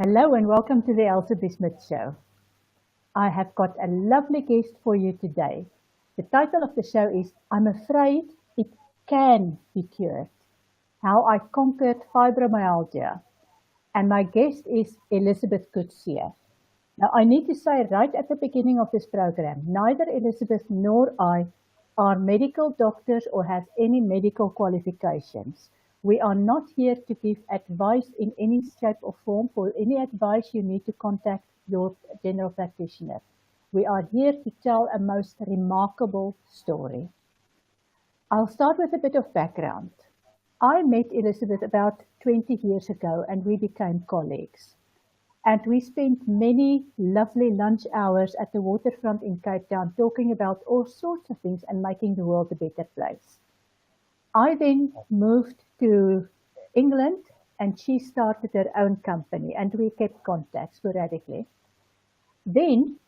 Hello and welcome to the Elsa Bismuth Show. I have got a lovely guest for you today. The title of the show is I'm Afraid It Can Be Cured, How I Conquered Fibromyalgia. And my guest is Elizabeth Coetzee. Now I need to say right at the beginning of this program, neither Elizabeth nor I are medical doctors or have any medical qualifications. We are not here to give advice in any shape or form. For any advice, you need to contact your general practitioner. We are here to tell a most remarkable story. I'll start with a bit of background. I met Elizabeth about 20 years ago and we became colleagues. And we spent many lovely lunch hours at the waterfront in Cape Town talking about all sorts of things and making the world a better place. I then moved to England and she started her own company and we kept contact sporadically. Then,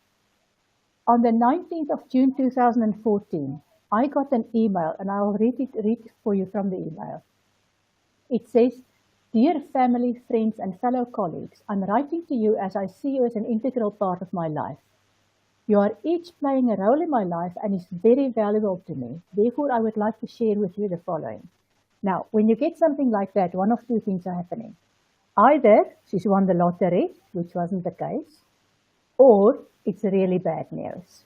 on the 19th of June 2014, I got an email and I'll read it for you from the email. It says, "Dear family, friends and fellow colleagues, I'm writing to you as I see you as an integral part of my life. You are each playing a role in my life and is very valuable to me. Therefore, I would like to share with you the following." Now, when you get something like that, one of two things are happening. Either she's won the lottery, which wasn't the case, or it's really bad news.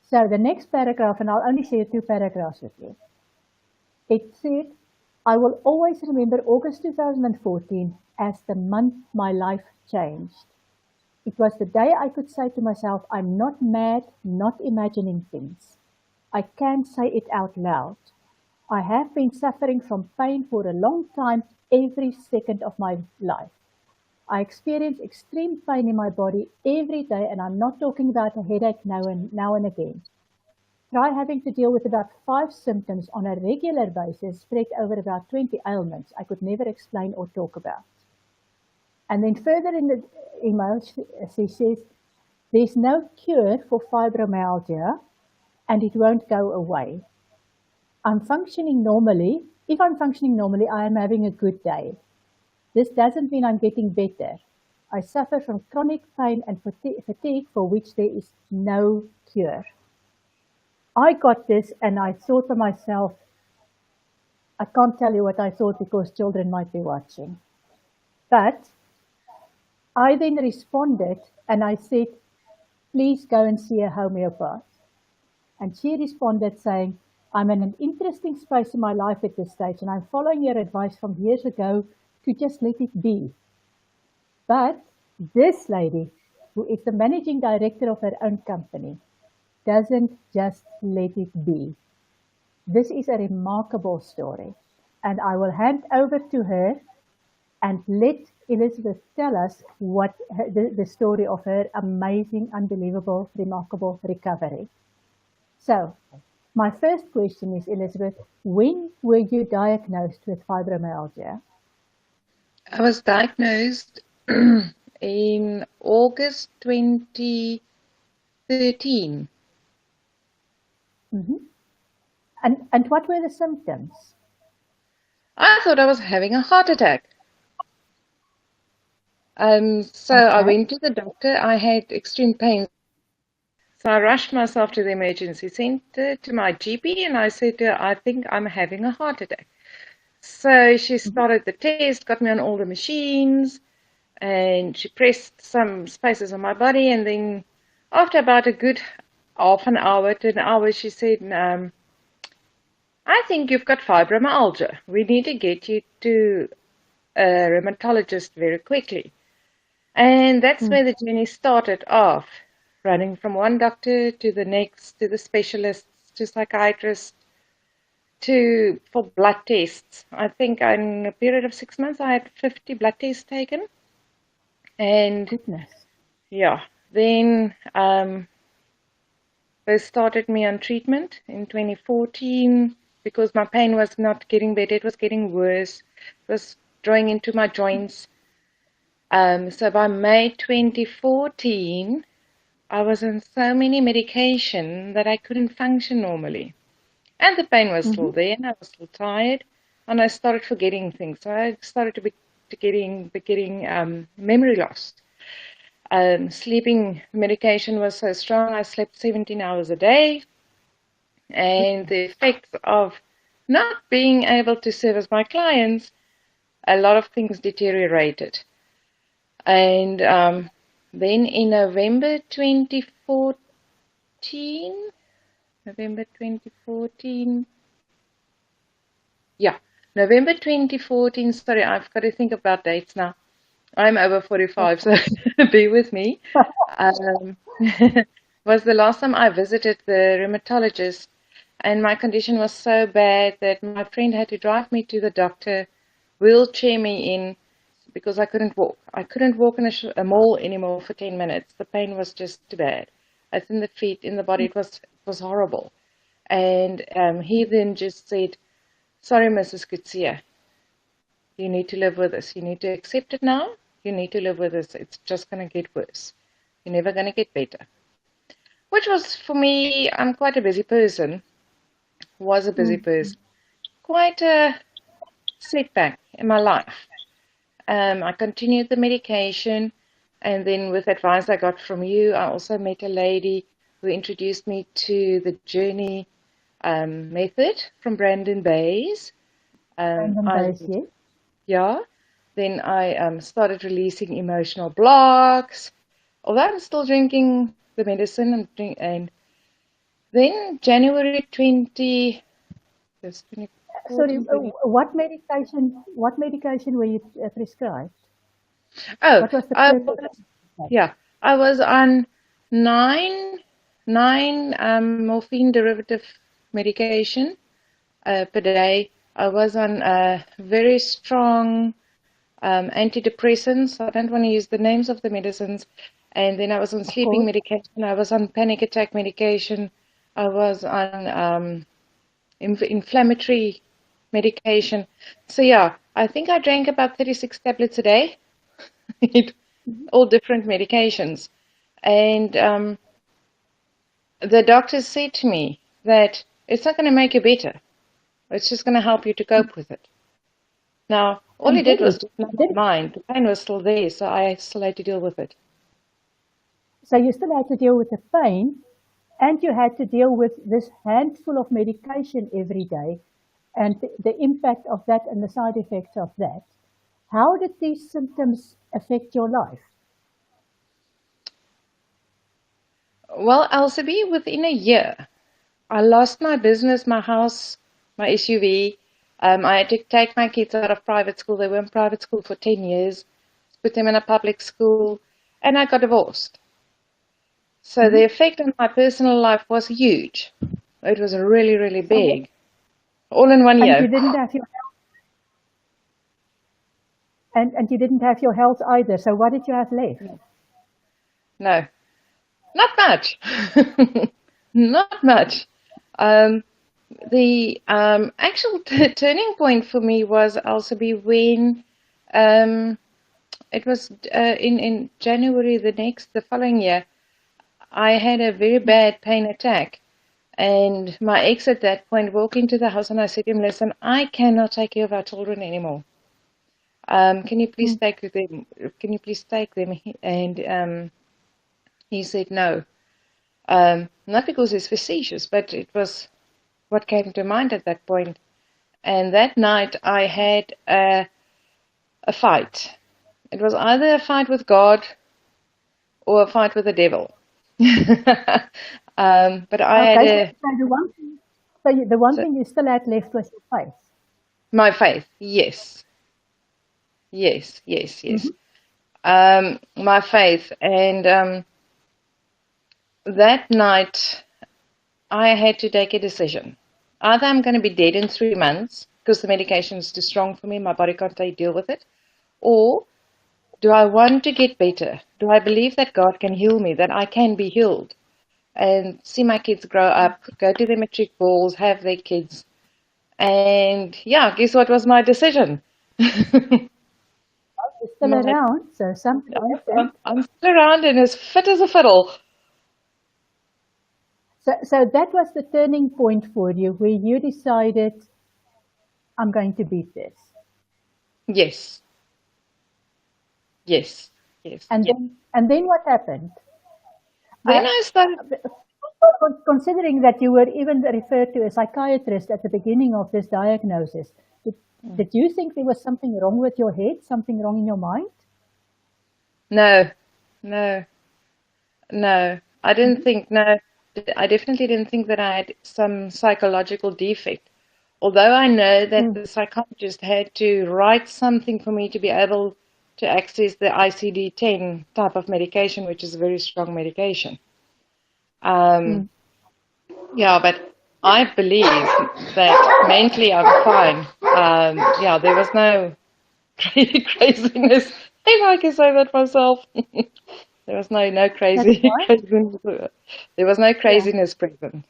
So the next paragraph, and I'll only share two paragraphs with you. It said, "I will always remember August 2014 as the month my life changed. It was the day I could say to myself, I'm not mad, not imagining things. I can say it out loud. I have been suffering from pain for a long time, every second of my life. I experience extreme pain in my body every day, and I'm not talking about a headache now and again. Try having to deal with about 5 symptoms on a regular basis spread over about 20 ailments I could never explain or talk about." And then further in the email, she says, "There's no cure for fibromyalgia and it won't go away. I'm functioning normally. If I'm functioning normally, I am having a good day. This doesn't mean I'm getting better. I suffer from chronic pain and fatigue for which there is no cure." I got this and I thought to myself, I can't tell you what I thought because children might be watching. But I then responded and I said, "Please go and see a homeopath." And she responded saying, "I'm in an interesting space in my life at this stage and I'm following your advice from years ago to just let it be." But this lady, who is the managing director of her own company, doesn't just let it be. This is a remarkable story. And I will hand over to her and let Elizabeth tell us what the story of her amazing, unbelievable, remarkable recovery. So, my first question is, Elizabeth, when were you diagnosed with fibromyalgia? I was diagnosed in August 2013. Mm-hmm. And what were the symptoms? I thought I was having a heart attack. So I Okay. went to the doctor. I had extreme pain. So I rushed myself to the emergency center to my GP and I said to her, I think I'm having a heart attack. So she started the test, got me on all the machines, and she pressed some spaces on my body. And then after about a good half an hour to an hour, she said, I think you've got fibromyalgia. We need to get you to a rheumatologist very quickly. And that's where the journey started off, running from one doctor to the next, to the specialists, to psychiatrists, for blood tests. I think in a period of 6 months, I had 50 blood tests taken. And Goodness. yeah, then they started me on treatment in 2014 because my pain was not getting better, it was getting worse. It was drawing into my joints. So by May 2014, I was on so many medication that I couldn't function normally. And the pain was still there and I was still tired and I started forgetting things. So I started to getting memory loss. Sleeping medication was so strong, I slept 17 hours a day, and the effects of not being able to service my clients, a lot of things deteriorated. And then in November 2014, yeah, November 2014, sorry, I've got to think about dates now. I'm over 45, so be with me. Um, was the last time I visited the rheumatologist, and my condition was so bad that my friend had to drive me to the doctor, wheelchair me in, because I couldn't walk. I couldn't walk in a mall anymore for 10 minutes. The pain was just too bad. It's in the feet, in the body. It was horrible. And he then just said, "Sorry, Mrs. Coetzee, you need to live with this. You need to accept it now. You need to live with this. It's just going to get worse. You're never going to get better." Which was, for me, I'm quite a busy person, was a busy person, quite a setback in my life. I continued the medication, and then with advice I got from you, I also met a lady who introduced me to the Journey method from Brandon Bayes. Yes. Yeah. Then I started releasing emotional blocks. Although I'm still drinking the medicine, and then January 20, Sorry, what medication were you prescribed? oh, What was the I purpose? was, yeah, I was on nine morphine derivative medication per day. I was on very strong antidepressants. I don't want to use the names of the medicines. And then I was on sleeping medication. I was on panic attack medication. I was on inflammatory medication. So yeah, I think I drank about 36 tablets a day, all different medications. And the doctors said to me that it's not going to make you better. It's just going to help you to cope with it. Now, all it did was just numb my mind. The pain was still there, so I still had to deal with it. So you still had to deal with the pain, and you had to deal with this handful of medication every day, and the impact of that and the side effects of that. How did these symptoms affect your life? Well, Elsabe, within a year, I lost my business, my house, my SUV. I had to take my kids out of private school. They were in private school for 10 years, put them in a public school, and I got divorced. So the effect on my personal life was huge. It was really, really big. All in 1 year. And you didn't have your and you didn't have your health either. So what did you have left? No, not much. Not much. The actual turning point for me was also be when it was in January the following year. I had a very bad pain attack, and my ex at that point walked into the house, and I said to him, "Listen, I cannot take care of our children anymore. Can you please take them? Can you please take them?" And he said no. Not because he's facetious, but it was what came to mind at that point. And that night I had a fight. It was either a fight with God or a fight with the devil. But I had the one thing you still had left was your faith. My faith, yes. Yes. My faith. And that night I had to take a decision. Either I'm going to be dead in 3 months because the medication is too strong for me, my body can't deal with it, or do I want to get better? Do I believe that God can heal me, that I can be healed? And see my kids grow up, go to their matric balls, have their kids. And yeah, guess what was my decision? You're still around, so something I'm still around and as fit as a fiddle. So that was the turning point for you, where you decided, I'm going to beat this. Yes. Yes, yes. And then what happened? Then I started. Considering that you were even referred to a psychiatrist at the beginning of this diagnosis, did you think there was something wrong with your head, something wrong in your mind? No, no, no. I didn't Mhm. think, no, I definitely didn't think that I had some psychological defect. Although I know that Mm, the psychologist had to write something for me to be able to access the ICD-10 type of medication, which is a very strong medication. Um, mm. yeah, but I believe that mentally I'm fine. Yeah, there was no craziness. If I can say that myself. There was no That's crazy fine. craziness. There was no Yeah. craziness present.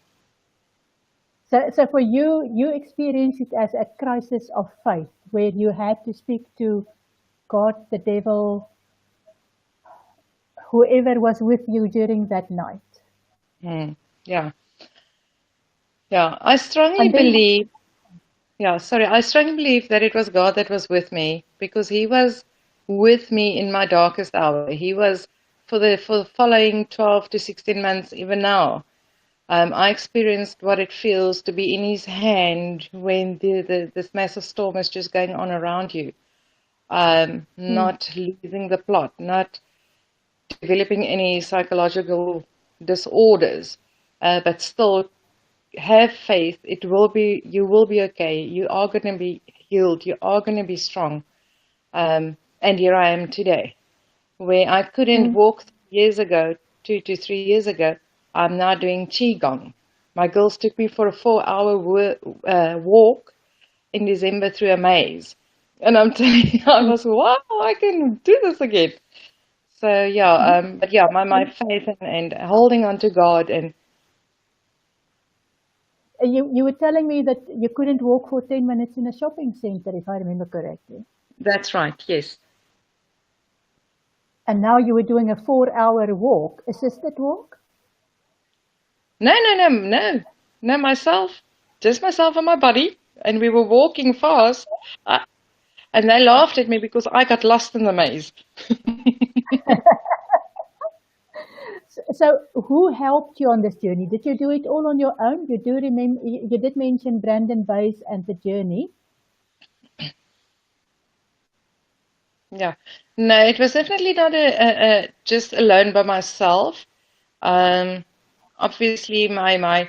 So for you, you experienced it as a crisis of faith, where you had to speak to God, the devil, whoever was with you during that night. Mm, yeah, yeah. I strongly And then, believe. Yeah, sorry. I strongly believe that it was God that was with me because He was with me in my darkest hour. He was for the following 12 to 16 months, even now. I experienced what it feels to be in His hand when this massive storm is just going on around you. mm, Not losing the plot, not developing any psychological disorders, but still have faith. You will be okay. You are going to be healed. You are going to be strong. And here I am today, where I couldn't mm, walk years ago, 2 to 3 years ago. I'm now doing qigong. My girls took me for a 4-hour walk in December through a maze. And I'm telling you, I mm, was, wow, I can do this again. So yeah, mhm. but yeah, my faith and holding on to God, and You were telling me that you couldn't walk for 10 minutes in a shopping center, if I remember correctly. that's right, yes. And now you were doing a 4-hour walk, assisted walk? No, no, no, no, no, just myself and my buddy, and we were walking fast, uh, and they laughed at me because I got lost in the maze. So who helped you on this journey? Did you do it all on your own? You do remember, you did mention Brandon Bays and the journey. Yeah, no, it was definitely not a just alone by myself. Um, Obviously, my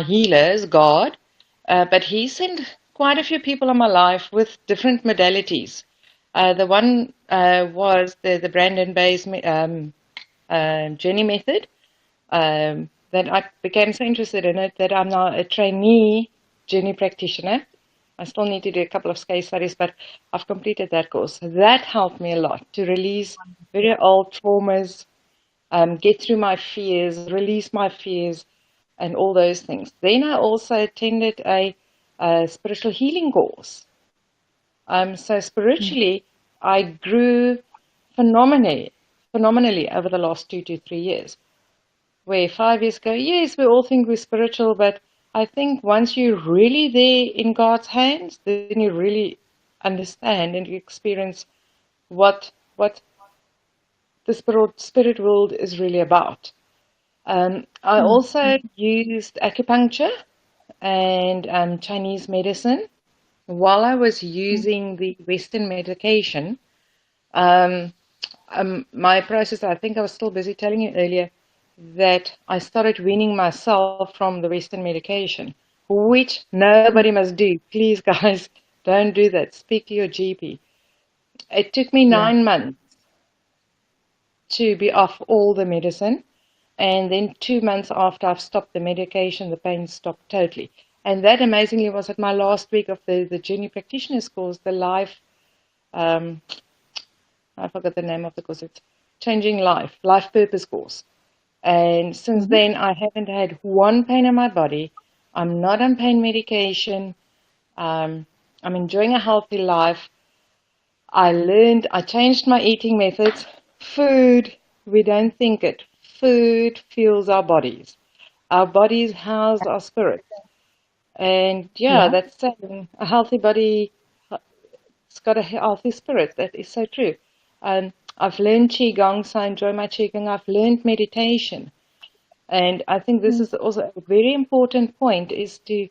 healer is God, but He sent quite a few people in my life with different modalities. The one was the Brandon Bayes journey method. That I became so interested in it that I'm now a trainee journey practitioner. I still need to do a couple of case studies, but I've completed that course. That helped me a lot to release very old traumas, get through my fears, release my fears, and all those things. Then I also attended a spiritual healing course. So Mm. spiritually, I grew phenomenally over the last 2 to 3 years. Where 5 years ago, yes, we all think we're spiritual, but I think once you're really there in God's hands, then you really understand and you experience what the spirit world is really about. I Mm. also used acupuncture and Chinese medicine while I was Mm. using the Western medication. Um, my process, I think I was still busy telling you earlier that I started weaning myself from the Western medication, which Mm. nobody must do. Please, guys, don't do that. Speak to your GP. It took me Yeah. 9 months to be off all the medicine. And then 2 months after I've stopped the medication, the pain stopped totally. And that amazingly was at my last week of the junior practitioner's course, the life, um, I forgot the name of the course, it's Changing Life Purpose course. And since Mhm. then, I haven't had one pain in my body. I'm not on pain medication. Um, I'm enjoying a healthy life. I changed my eating methods. Food, we don't think it. Food fuels our bodies. Our bodies house our spirits. And yeah, Yeah. that's saying a healthy body it's got a healthy spirit. That is so true. I've learned Qigong, so I enjoy my Qigong. I've learned meditation. And I think this is also a very important point is to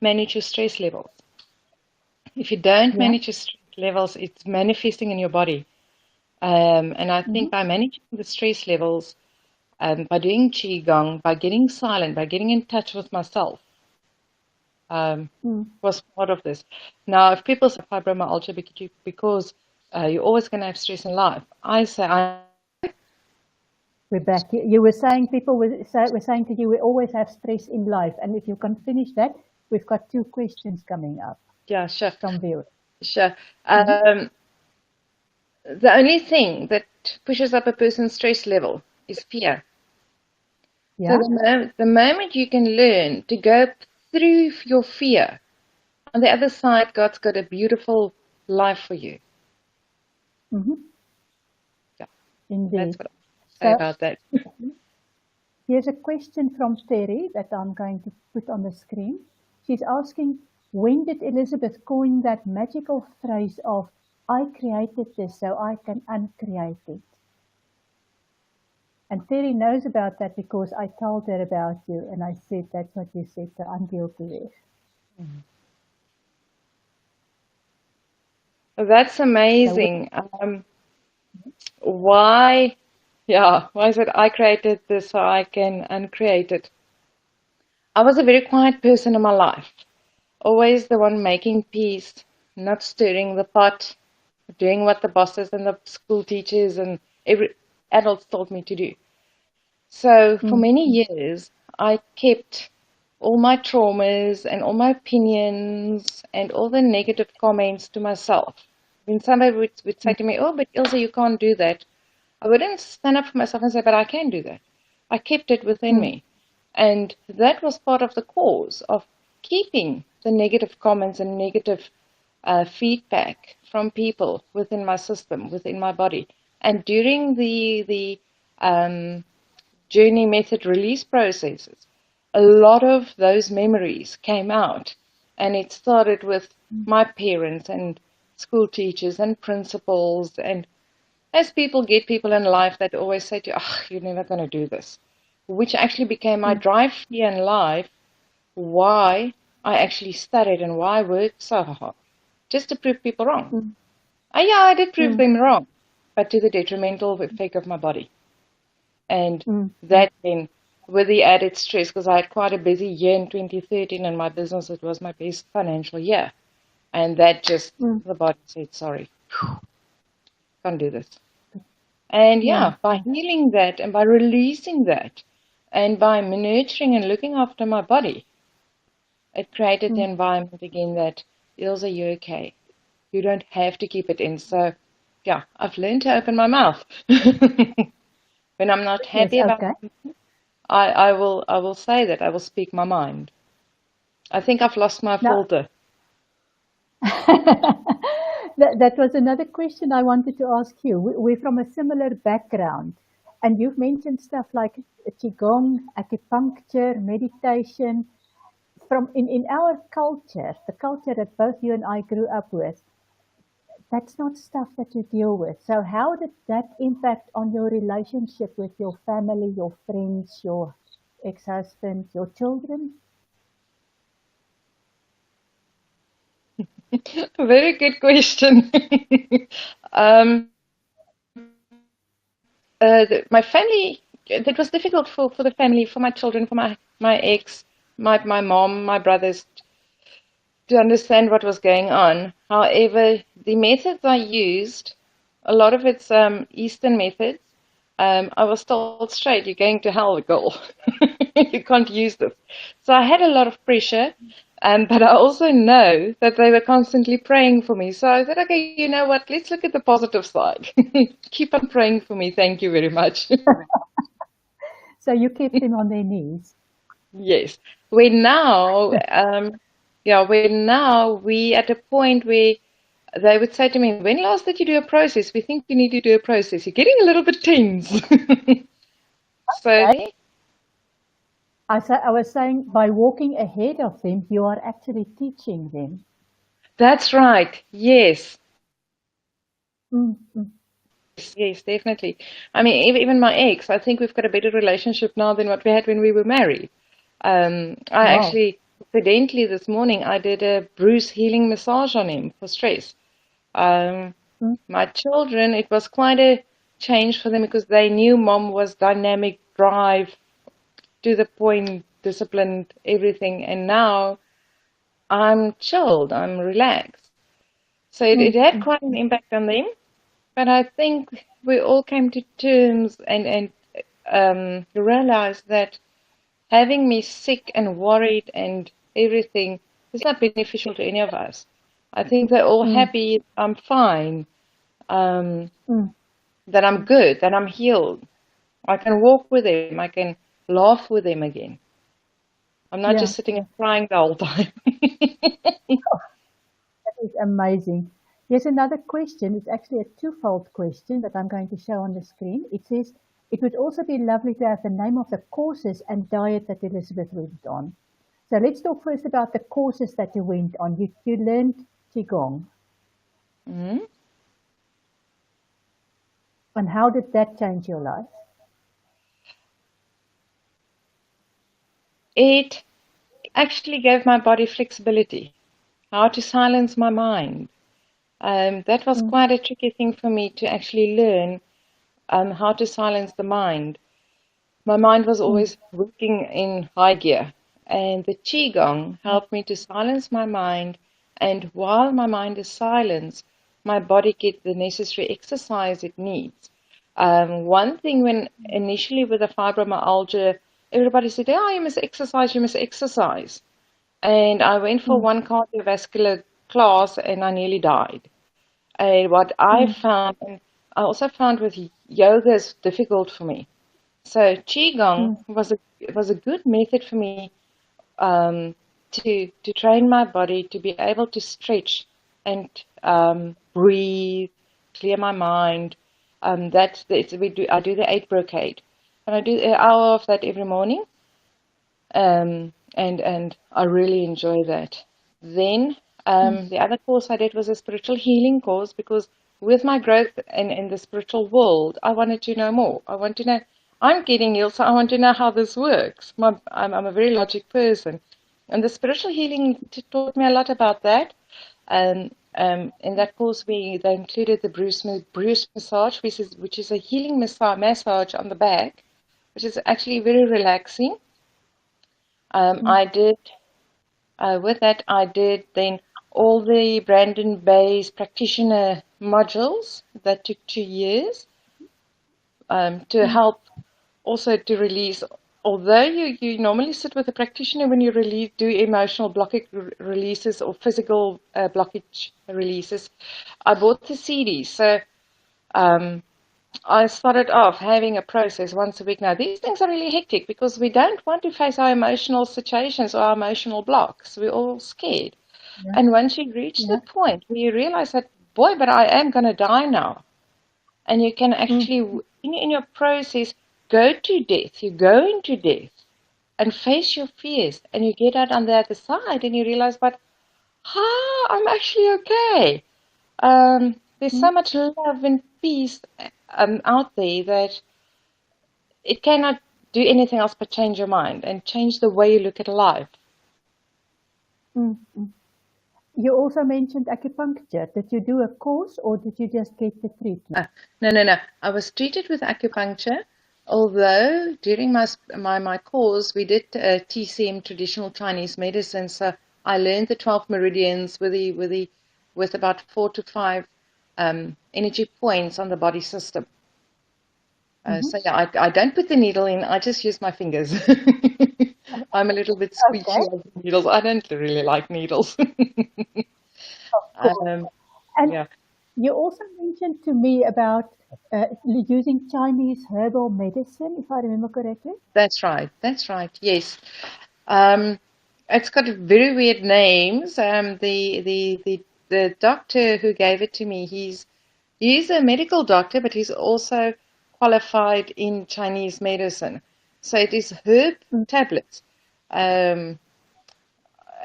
manage your stress levels. If you don't Yeah. manage your stress levels, it's manifesting in your body. And I think by managing the stress levels, by doing Qigong, by getting silent, by getting in touch with myself, Mm. was part of this. Now, if people say fibromyalgia because you're always going to have stress in life, I say We're back. You were saying people were saying to you, we always have stress in life. And if you can finish that, we've got 2 questions coming up yeah, sure, from viewers. sure. Mhm. The only thing that pushes up a person's stress level is fear. So Yeah. the moment you can learn to go through your fear, on the other side, God's got a beautiful life for you. Hmm. Yeah, that's Indeed. what I say So about that. here's a question from Terry that I'm going to put on the screen. She's asking, when did Elizabeth coin that magical phrase of, I created this so I can uncreate it? And Terry knows about that because I told her about you and I said that's what you said, so I'm guilty there. That's So amazing. Why, yeah, why is it I created this so I can uncreate it? I was a very quiet person in my life, always the one making peace, not stirring the pot, doing what the bosses and the school teachers and every adults told me to do. So for mm, many years, I kept all my traumas and all my opinions and all the negative comments to myself. When somebody would say mm, to me, "Oh, but Ilse, you can't do that," I wouldn't stand up for myself and say, "But I can do that." I kept it within mm, me. And that was part of the cause of keeping the negative comments and negative feedback from people within my system, within my body. And during the um, journey method release processes, a lot of those memories came out. And it started with my parents and school teachers and principals. And as people get people in life that always say to you, oh, you're never going to do this, which actually became my mm, drive here in life, why I actually studied and why I worked so hard, just to prove people wrong. mm, Yeah, I did prove mm, them wrong, but to the detrimental effect of my body. And mm, mm, that then, with the added stress, because I had quite a busy year in 2013 in my business, it was my best financial year. And that just, mm, the body said, sorry, can't do this. And yeah. yeah, by healing that and by releasing that and by nurturing and looking after my body, it created the Mm, environment again that, Ilse, you're okay. You don't have to keep it in. So yeah, I've learned to open my mouth. When I'm not yes, happy about okay. something, I will say that. I will speak my mind. I think I've lost my Now, filter. that was another question I wanted to ask you. We're from a similar background, and you've mentioned stuff like qigong, acupuncture, meditation. From in our culture, the culture that both you and I grew up with, that's not stuff that you deal with. So how did that impact on your relationship with your family, your friends, your ex-husband, your children? Very good question. um, my family, it was difficult for the family, for my children, for my ex, my mom, my brothers to understand what was going on. However, the methods I used, a lot of it's Eastern methods. I was told straight, you're going to hell, girl. You can't use this. So I had a lot of pressure, but I also know that they were constantly praying for me. So I said, okay, you know what? Let's look at the positive side. Keep on praying for me. Thank you very much. So you kept them on their knees. Yes. We're now, yeah, we're now we at a point where they would say to me, when last did you do a process? We think you need to do a process. You're getting a little bit tense. So Okay. I was saying by walking ahead of them, you are actually teaching them. that's right. Yes. Mm, mm. Yes, definitely. I mean, even my ex, I think we've got a better relationship now than what we had when we were married. I Wow. actually, accidentally this morning, I did a Bruce healing massage on him for stress. Um, Mm, my children, it was quite a change for them because they knew mom was dynamic, drive, to the point, disciplined, everything. And now I'm chilled, I'm relaxed. So it mm, had mm, quite an impact on them. But I think we all came to terms and realized that having me sick and worried and everything is not beneficial to any of us. I think they're all mm, happy, I'm fine, um, mm. that I'm good, that I'm healed. I can walk with them, I can laugh with them again. I'm not Yeah, just sitting yeah. and crying the whole time. That is amazing. Here's another question. It's actually a twofold question that I'm going to show on the screen. It says, it would also be lovely to have the name of the courses and diet that Elizabeth went on. So let's talk first about the courses that you went on. You learned Qigong. Mhm. And how did that change your life? It actually gave my body flexibility, how to silence my mind. That was Mm, quite a tricky thing for me to actually learn how to silence the mind. My mind was mm, always working in high gear, and the Qigong helped me to silence my mind. And while my mind is silenced, my body gets the necessary exercise it needs. One thing when initially with the fibromyalgia, everybody said, "Oh, you must exercise, you must exercise." And I went for mm, one cardiovascular class and I nearly died. And what I mm, found, and I also found with yoga is difficult for me. So mm, Qigong was a good method for me to train my body to be able to stretch and breathe, clear my mind. I do the 8 brocade, and I do an hour of that every morning. And I really enjoy that. Then mm, the other course I did was a spiritual healing course because with my growth in the spiritual world, I wanted to know more. I want to know, I'm getting healed, so I want to know how this works. I'm a very logic person. And the spiritual healing taught me a lot about that. In that course, they included the Bruce massage, which is a healing massage on the back, which is actually very relaxing. mm, I did with that, I did then all the Brandon Bay's practitioner modules that took 2 years to mm, help also to release. Although you normally sit with a practitioner when you do emotional blockage releases or physical blockage releases, I bought the CDs. So um, I started off having a process once a week. Now, these things are really hectic because we don't want to face our emotional situations or our emotional blocks. We're all scared. yeah, And once you reach the yeah, point where you realize that, boy, but I am going to die now, and you can mm, actually, in your process, go to death, you go into death and face your fears, and you get out on the other side and you realize, but, I'm actually okay. There's mm, so much love and peace out there that it cannot do anything else but change your mind and change the way you look at life. mm, mm. You also mentioned acupuncture. Did you do a course or did you just get the treatment? No, no, no. I was treated with acupuncture, although during my course we did TCM, traditional Chinese medicine. So I learned the 12 meridians with about 4 to 5 energy points on the body system. Hmm. So yeah, I don't put the needle in. I just use my fingers. I'm a little bit Okay, squeaky over needles. I don't really like needles. of course. Um, And yeah. you also mentioned to me about using Chinese herbal medicine, if I remember correctly. That's right. That's right. Yes. Um, it's got very weird names. The doctor who gave it to me, he's a medical doctor, but he's also qualified in Chinese medicine. So it is herb Mm, tablets. Um,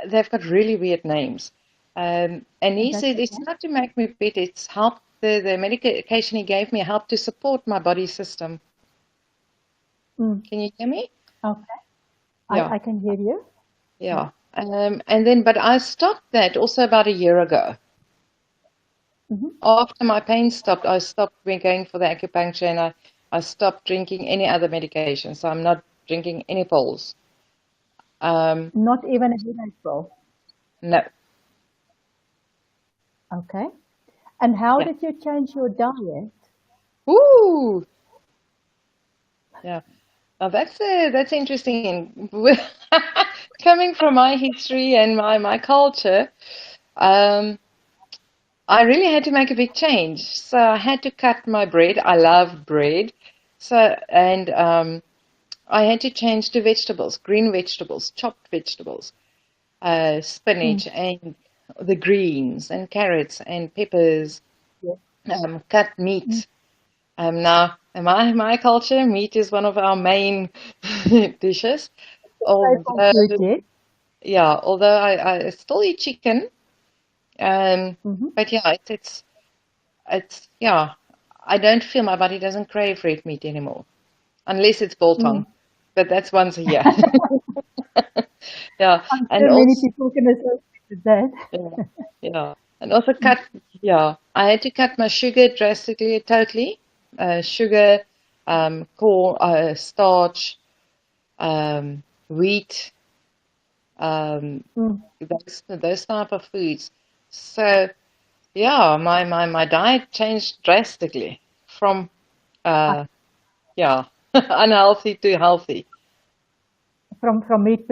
they've got really weird names. And he that's said it's okay. not to make me better, it's help. the medication he gave me helped to support my body system. Mm. Can you hear me? Okay. Yeah, I can hear you. yeah. And then, but I stopped that also about a year ago. Mm-hmm. After my pain stopped, I stopped going for the acupuncture and I stopped drinking any other medication. So I'm not drinking any pills. Not even a headache pill. No. Okay. And how Yeah. did you change your diet? Ooh. Yeah. Now that's interesting. Coming from my history and my culture, um, I really had to make a big change. So I had to cut my bread. I love bread. So and I had to change to vegetables, green vegetables, chopped vegetables, Mm. spinach and the greens and carrots and peppers, Yes. cut Mm. meat. Now, in my culture, meat is one of our main dishes. Staple Although, food, yes. yeah, although I still eat chicken, Mm-hmm. but yeah, yeah, I don't feel my body doesn't crave red meat anymore, unless it's Mm. biltong, but that's once a year. Yeah, I'm and sure many also, people can associate with that. yeah, yeah, and also yeah, I had to cut my sugar drastically, totally, sugar, corn, starch, wheat, um, Mm. those type of foods. So yeah, my diet changed drastically from Uh, uh, yeah, unhealthy to healthy. from meat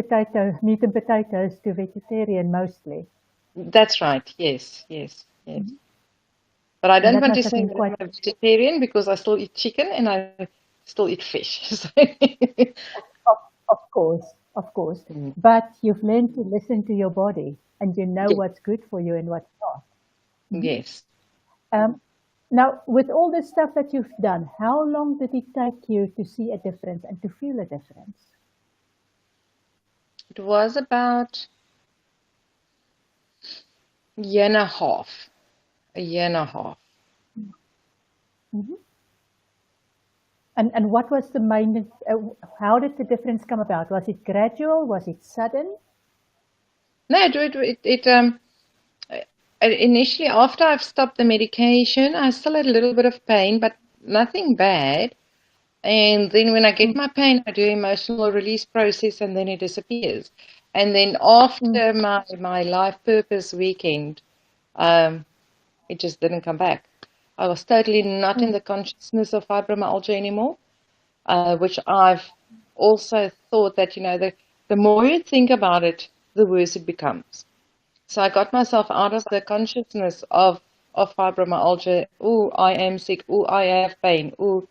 and potatoes to vegetarian mostly. That's right. Yes, yes, yes. Mhm. But I And don't that want to must have say been that quite, I'm a vegetarian because I still eat chicken and I still eat fish. So, of, of course, of course. mm, But you've learned to listen to your body and you know yeah, what's good for you and what's not. Mhm. yes. Um, Now, with all the stuff that you've done, how long did it take you to see a difference and to feel a difference? It was about a year and a half. A year and a half. Mhm. And what was the main, how did the difference come about? Was it gradual? Was it sudden? No, initially after I've stopped the medication, I still had a little bit of pain, but nothing bad. And then when I get Mm, my pain, I do emotional release process and then it disappears. And then mm, after my life purpose weekend, um, it just didn't come back. I was totally not in mm. the consciousness of fibromyalgia anymore, which I've also thought that, the more you think about it, the worse it becomes. So I got myself out of the consciousness of fibromyalgia. Oh, I am sick. Oh, I have pain. Oh,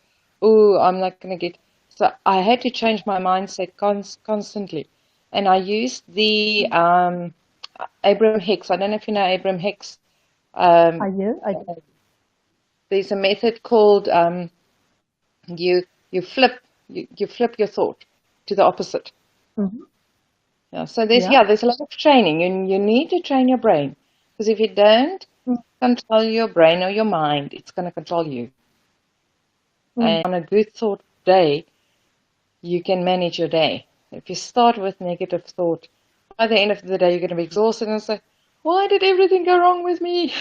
I'm not going to get. So I had to change my mindset constantly. And I used the Abraham Hicks. I don't know if you know Abraham Hicks. Um, Are you? Are you? there's a method called you you flip you flip your thought to the opposite. Mhm. Yeah, so Yeah. there's a lot of training, and you need to train your brain because if you don't Mm, control your brain or your mind, it's going to control you. mm. And on a good thought day, you can manage your day. If you start with negative thought, by the end of the day, you're going to be exhausted and say, "Why did everything go wrong with me?"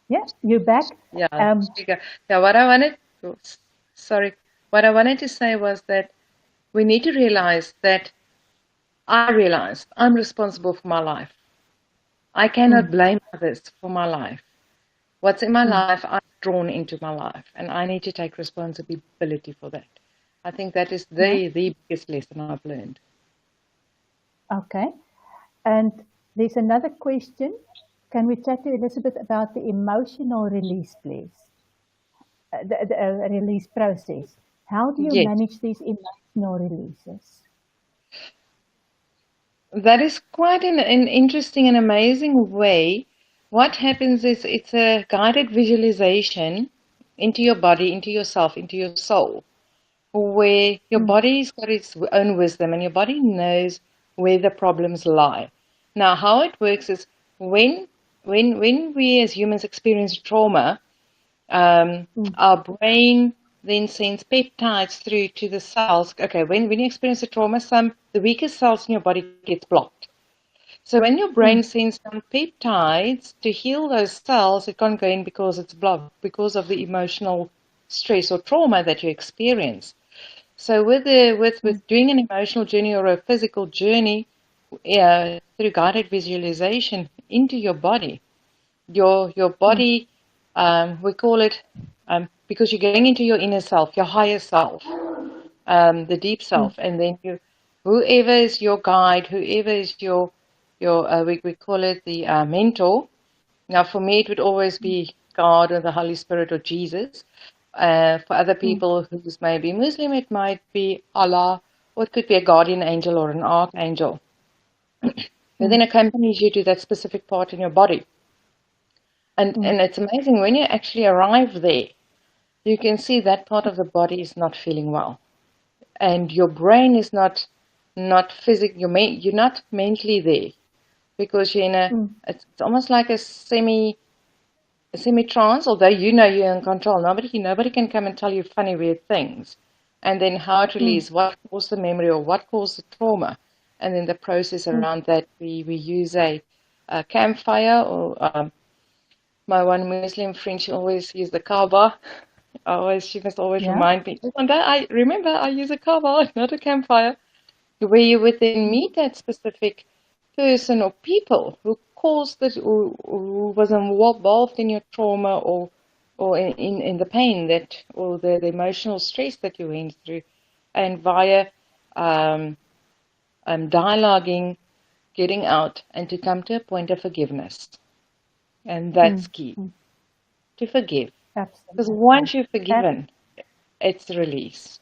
Yeah, you're back. Yeah, Um, yeah. Sorry, what I wanted to say was that we need to realize that I realized I'm responsible for my life. I mm, cannot blame others for my life. What's in my mm. life, I've drawn into my life, and I need to take responsibility for that. I think that is Yeah. the biggest lesson I've learned. Okay. And there's another question. Can we chat to Elizabeth about the emotional release, please? The release process. How do you Yes, manage these emotional releases? that is quite an interesting and amazing way. What happens is it's a guided visualization into your body, into yourself, into your soul, where your Mm, body's got its own wisdom and your body knows where the problems lie. Now, how it works is when when we as humans experience trauma, Mm, our brain then sends peptides through to the cells. Okay, when you experience a trauma, the weakest cells in your body gets blocked. So when your brain mm, sends some peptides to heal those cells, it can't go in because it's blocked because of the emotional stress or trauma that you experience. So with mm, doing an emotional journey or a physical journey, through guided visualization into your body, your mm, body, we call it, because you're going into your inner self, your higher self, the deep mm, self, and then whoever is your guide, whoever is we call it the mentor. Now, for me, it would always mm, be God or the Holy Spirit or Jesus. For other mm, people who's maybe Muslim, it might be Allah, or it could be a guardian angel or an archangel, who mm, then accompanies you to that specific part in your body. mm, And it's amazing when you actually arrive there, you can see that part of the body is not feeling well, and your brain is not physical. You're not mentally there because you're in a. mm, It's almost like a semi trance. Although you know you're in control, nobody can come and tell you funny weird things, and then how it mm, release, what caused the memory or what caused the trauma, and then the process mm. around that. We use a campfire or my one Muslim friend, she always used the Kaaba. She must always Yeah. remind me. One day I remember I use a Kaaba, not a campfire, where you would then Mm, meet that specific person or people who caused this, who was involved in your trauma or in the pain that or the emotional stress that you went through, and via um, dialoguing, getting out, and to come to a point of forgiveness, and that's mm, key mm. to forgive. Because Absolutely. once you're Ab- forgiven, it's released.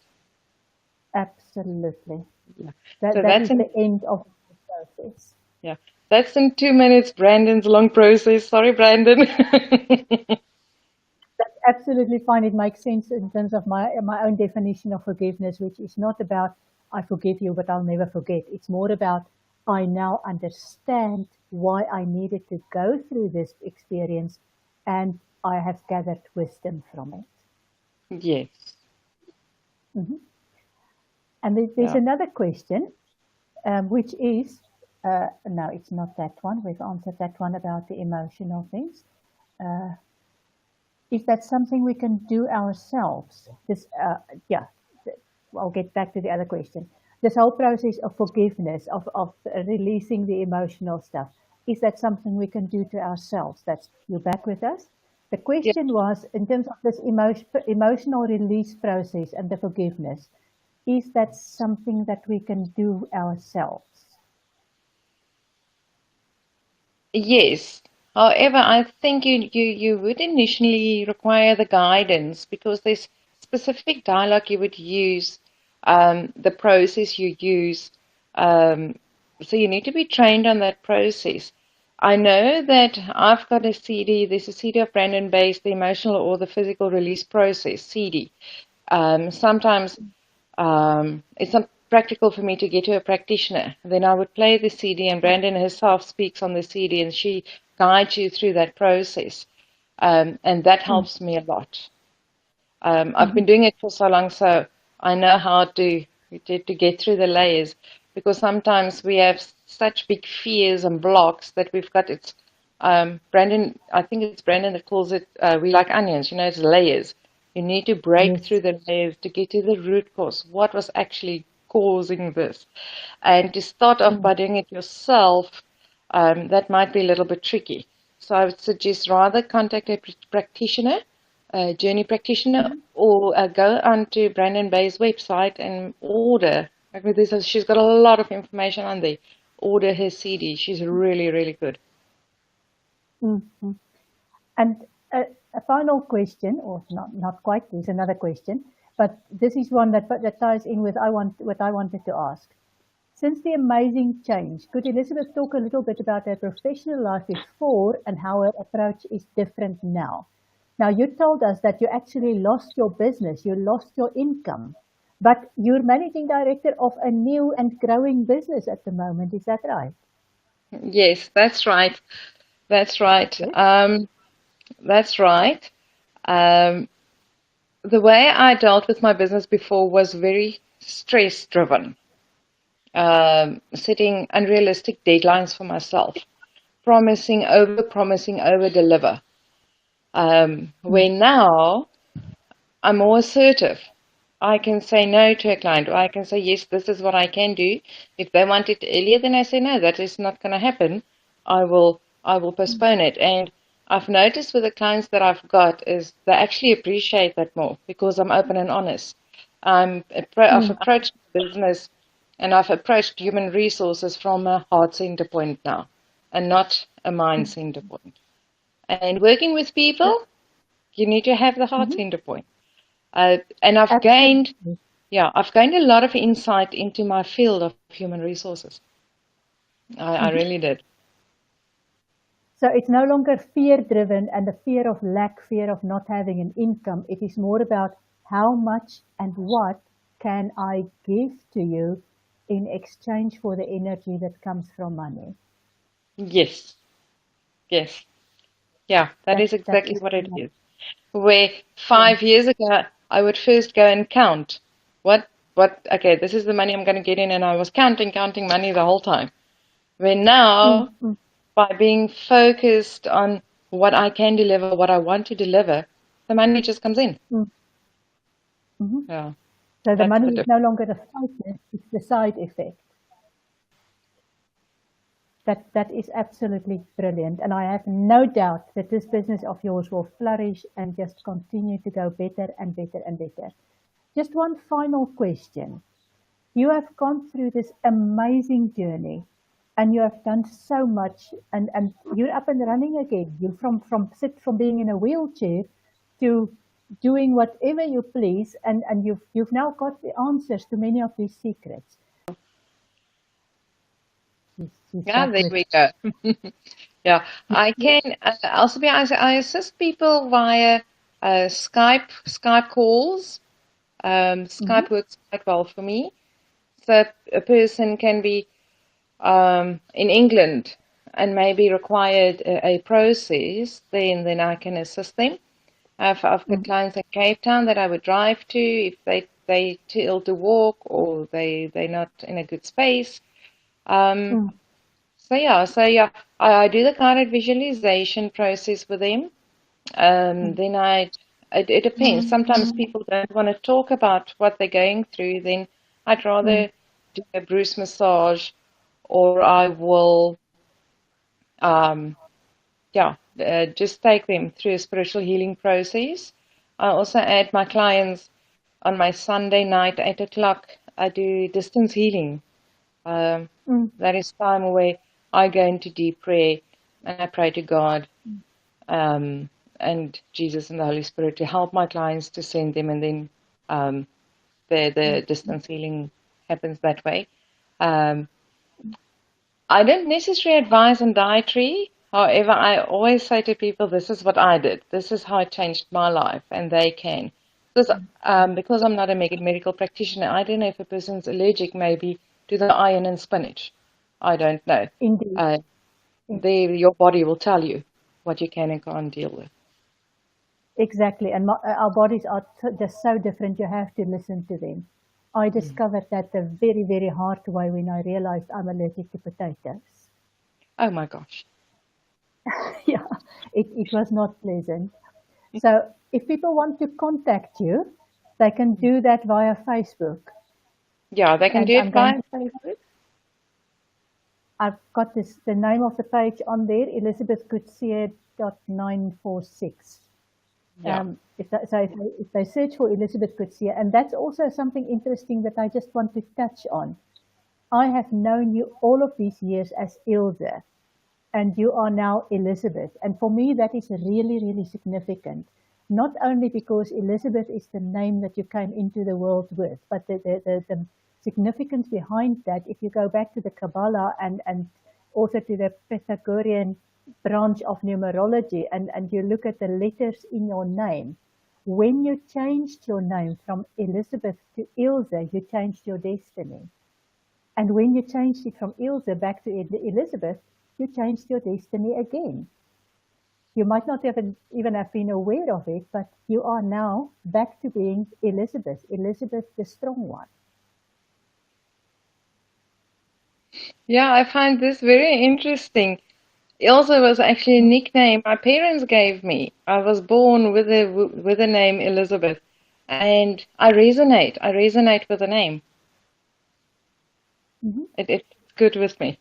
Absolutely. Yeah. That So that that's is in the end of the process. yeah. That's in 2 minutes, Brandon's long process. Sorry, Brandon. That's absolutely fine. It makes sense in terms of my own definition of forgiveness, which is not about I forgive you, but I'll never forget. It's more about I now understand why I needed to go through this experience, and I have gathered wisdom from it. Yes. Mhm. And there's Yeah. another question, which is no, it's not that one. We've answered that one about the emotional things. Uh, is that something we can do ourselves? Yeah, I'll get back to the other question. This whole process of forgiveness, of releasing the emotional stuff, is that something we can do to ourselves? That's you're back with us. The Yeah. question was in terms of this emotional release process and the forgiveness, is that something that we can do ourselves? Yes. However, I think you would initially require the guidance because there's specific dialogue you would use, the process you use. Um, so you need to be trained on that process. I know that I've got a CD, there's a CD of Brandon based, the emotional or the physical release process, CD. Sometimes it's not practical for me to get to a practitioner. Then I would play the CD, and Brandon herself speaks on the CD, and she guides you through that process. And that Mm, helps me a lot. I've mhm. been doing it for so long, so I know how to get through the layers. Because sometimes we have such big fears and blocks that we've got. It's Brandon. I think it's Brandon that calls it. We like onions. It's layers. You need to break through Yes. the layers to get to the root cause. What was actually causing this? And to start off Mm, by doing it yourself, that might be a little bit tricky. So I would suggest rather contact a practitioner, a journey practitioner, mhm. or go onto Brandon Bay's website and order. I mean, she's got a lot of information on there. Order her CD. She's really, really good. Mm, mm. And a final question, or not quite, there's another question, but this is one that ties in with what I wanted to ask. Since the amazing change, could Elizabeth talk a little bit about her professional life before and how her approach is different now? Now, you told us that you actually lost your business, you lost your income, but you're managing director of a new and growing business at the moment. Is that right? Yes, that's right. That's right. Yes. That's right. Um, the way I dealt with my business before was very stress driven, setting unrealistic deadlines for myself, promising, over deliver. Mm, Where now I'm more assertive. I can say no to a client, or I can say, yes, this is what I can do. If they want it earlier, then I say, no, that is not going to happen. I will mm, postpone it. And I've noticed with the clients that I've got is they actually appreciate that more because I'm open and honest. I've mm, approached business and I've approached human resources from a heart center point now and not a mind mm. center point. And working with So, people, you need to have the heart mhm, center point. And I've gained, absolutely. yeah, I've gained a lot of insight into my field of human resources. I Mhm. really did. So it's no longer fear driven and the fear of lack, fear of not having an income. It is more about how much and what can I give to you in exchange for the energy that comes from money. Yes, yes. Yeah, that is That exactly is what it is. Where 5 years ago, I would first go and count okay, this is the money I'm going to get in, and I was counting money the whole time. Where mm, now, mm, by being focused on what I can deliver, what I want to deliver, the money just comes in. mm, mhm. Yeah, So the that's the money is difference. no longer the focus, it's the side effect. That is absolutely brilliant. And I have no doubt that this business of yours will flourish and just continue to go better and better and better. Just one final question. You have gone through this amazing journey and you have done so much and you're up and running again. You from being in a wheelchair to doing whatever you please and you've now got the answers to many of these secrets. She's Yeah, back there with we go. Yeah, I can also be. I assist people via Skype calls. mhm, Skype works quite well for me. So a person can be in England and maybe required a process, then I can assist them. I've got mhm, clients in Cape Town that I would drive to if they too ill to walk or they're not in a good space. Um, mm, so yeah, I do the guided visualization process with them. mm, Then it depends. Sometimes people don't want to talk about what they're going through. Then I'd mm, rather do a Bruce massage, or I will, um, yeah, just take them through a spiritual healing process. I also add my clients on my Sunday night, 8 o'clock. I do distance healing. Um, mm, that is time where I go into deep prayer and I pray to God um, and Jesus and the Holy Spirit to help my clients to send them, and then um, the mm. distance healing happens that way. Um, I don't necessarily advise on dietary. However, I always say to people, this is what I did. This is how it changed my life, and they can. Because I'm not a medical practitioner, I don't know if a person's allergic maybe to the iron in spinach. I don't know. Indeed. Uh, your body will tell you what you can and can't deal with. Exactly. And our bodies are just so different. You have to listen to them. I Mm. discovered that the very, very hard way when I realized I'm allergic to potatoes. Oh my gosh. Yeah, it was not pleasant. So if people want to contact you, they can do that via Facebook. Yeah, they can And do I'm it going via to, Facebook. I've got the name of the page on there, elizabethcoetzee.946. Yeah. If they search for Elizabeth Coetzee, and that's also something interesting that I just want to touch on. I have known you all of these years as Ilse, and you are now Elizabeth. And for me, that is really, really significant. Not only because Elizabeth is the name that you came into the world with, but the significance behind that, if you go back to the Kabbalah and also to the Pythagorean branch of numerology, and you look at the letters in your name, when you changed your name from Elizabeth to Ilse, you changed your destiny. And when you changed it from Ilse back to Elizabeth, you changed your destiny again. You might not even have been aware of it, but you are now back to being Elizabeth, Elizabeth the strong one. Yeah, I find this very interesting. Ilse was actually a nickname my parents gave me. I was born with the name Elizabeth, and I resonate. I resonate with the name. Mm-hmm. It's good with me.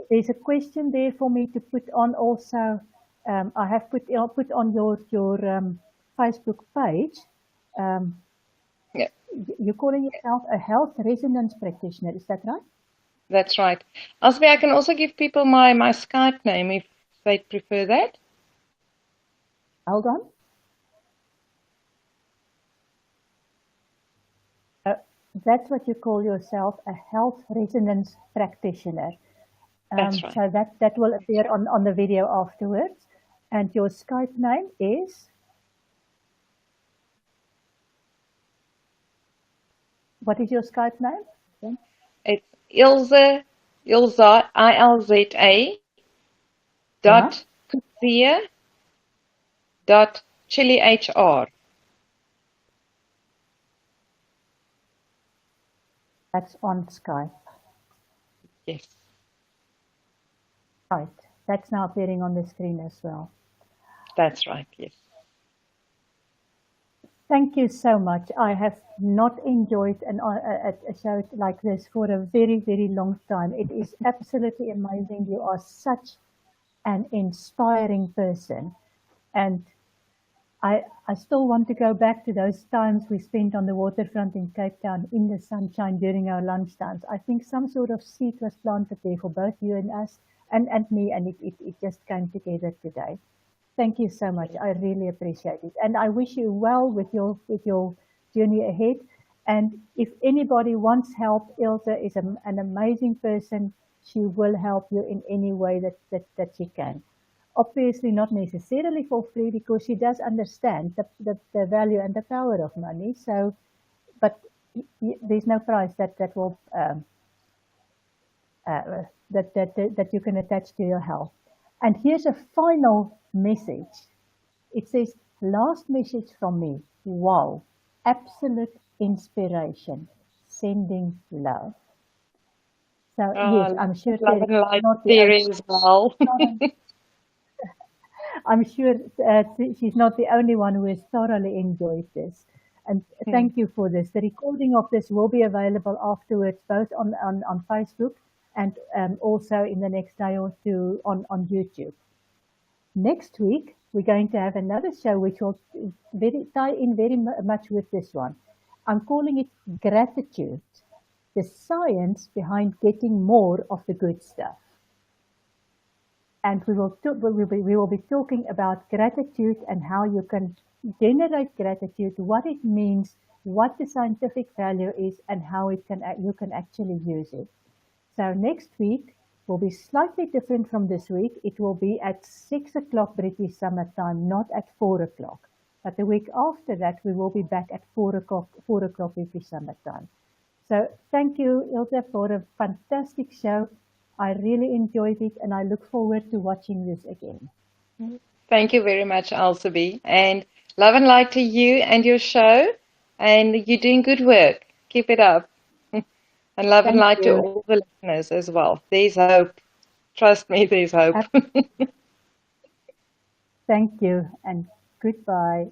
There's a question there for me to put on also. I have put on your Facebook page. Um, Yeah, you're calling yourself a health resonance practitioner, is that right? that's right. Elsewhere, I can also give people my Skype name if they'd prefer that. Hold on. That's what you call yourself, a health resonance practitioner. That's right. So that will appear on the video afterwards. And your Skype name is? What is your Skype name? Okay. It's Ilza, ILZA, Yeah, dot Coetzee, dot Chili HR. that's on Skype. Yes, Right. That's now appearing on the screen as well. that's right. Yes. Thank you so much. I have not enjoyed a show like this for a very, very long time. It is absolutely amazing. You are such an inspiring person. And I still want to go back to those times we spent on the waterfront in Cape Town in the sunshine during our lunch times. I think some sort of seed was planted there for both you and us and me, and it just came together today. Thank you so much. I really appreciate it. And I wish you well with your journey ahead. And if anybody wants help, Ilse is an amazing person. She will help you in any way that she can. Obviously not necessarily for free, because she does understand the value and the power of money. So, but there's no price that will that you can attach to your health. And here's a final message. It says, last message from me. Wow, absolute inspiration. Sending love. So yes, I'm sure Love Terry and is light not the theory as well. I'm sure she's not the only one who has thoroughly enjoyed this. And thank you for this. The recording of this will be available afterwards, both on Facebook and also in the next day or two on YouTube. Next week, we're going to have another show which will tie in very much with this one. I'm calling it Gratitude, the science behind getting more of the good stuff. And we will be talking about gratitude and how you can generate gratitude, what it means, what the scientific value is, and how you can actually use it. So next week will be slightly different from this week. It will be at 6 o'clock British Summer Time, not at 4 o'clock. But the week after that, we will be back at 4 o'clock British Summer Time. So thank you, Ilse, for a fantastic show. I really enjoyed it, and I look forward to watching this again. Thank you very much, Alsabi. And love and light to you and your show. And you're doing good work. Keep it up. And love and Thank light to you. all the listeners as well. There's hope. Trust me, there's hope. Thank you, and goodbye.